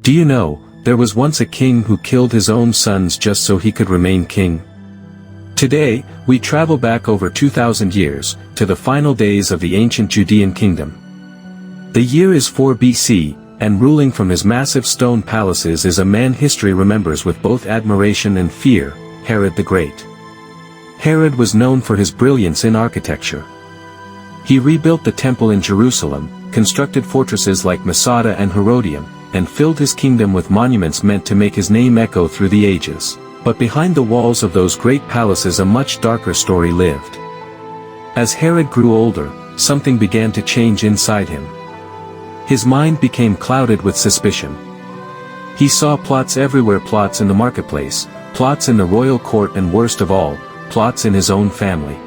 Do you know, there was once a king who killed his own sons just so he could remain king? Today, we travel back over 2,000 years, to the final days of the ancient Judean kingdom. The year is 4 BC, and ruling from his massive stone palaces is a man history remembers with both admiration and fear, Herod the Great. Herod was known for his brilliance in architecture. He rebuilt the temple in Jerusalem, constructed fortresses like Masada and Herodium, and filled his kingdom with monuments meant to make his name echo through the ages. But behind the walls of those great palaces a much darker story lived. As Herod grew older, something began to change inside him. His mind became clouded with suspicion. He saw plots everywhere, plots in the marketplace, plots in the royal court, and worst of all, plots in his own family.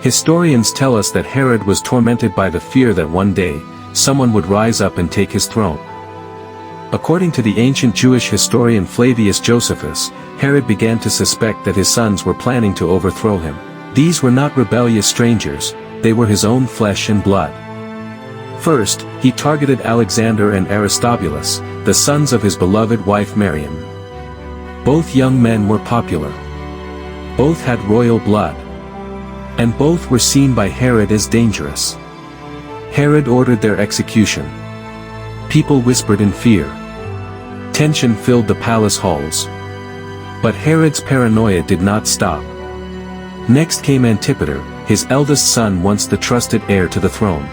Historians tell us that Herod was tormented by the fear that one day, someone would rise up and take his throne. According to the ancient Jewish historian Flavius Josephus, Herod began to suspect that his sons were planning to overthrow him. These were not rebellious strangers, they were his own flesh and blood. First, he targeted Alexander and Aristobulus, the sons of his beloved wife Miriam. Both young men were popular. Both had royal blood. And both were seen by Herod as dangerous. Herod ordered their execution. People whispered in fear. Tension filled the palace halls. But Herod's paranoia did not stop. Next came Antipater, his eldest son, once the trusted heir to the throne.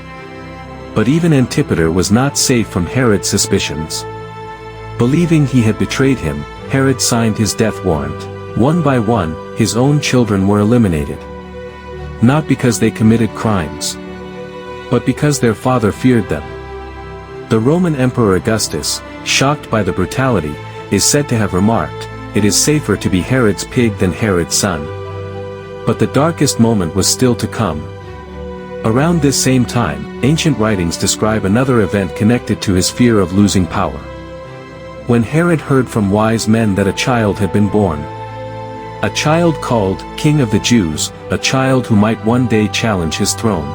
But even Antipater was not safe from Herod's suspicions. Believing he had betrayed him, Herod signed his death warrant. One by one, his own children were eliminated. Not because they committed crimes, but because their father feared them. The Roman Emperor Augustus, shocked by the brutality, is said to have remarked, "It is safer to be Herod's pig than Herod's son." But the darkest moment was still to come. Around this same time, ancient writings describe another event connected to his fear of losing power. When Herod heard from wise men that a child had been born. A child called King of the Jews, a child who might one day challenge his throne.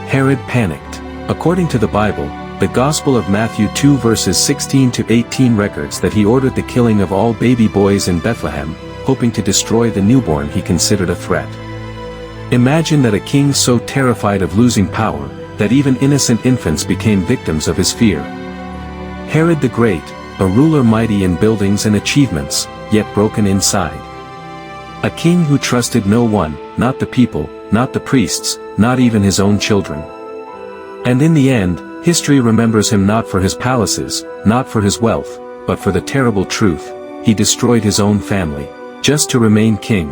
Herod panicked. According to the Bible, the Gospel of Matthew 2 verses 16 to 18 records that he ordered the killing of all baby boys in Bethlehem, hoping to destroy the newborn he considered a threat. Imagine that a king so terrified of losing power, that even innocent infants became victims of his fear. Herod the Great, a ruler mighty in buildings and achievements, yet broken inside. A king who trusted no one, not the people, not the priests, not even his own children. And in the end, history remembers him not for his palaces, not for his wealth, but for the terrible truth: he destroyed his own family, just to remain king.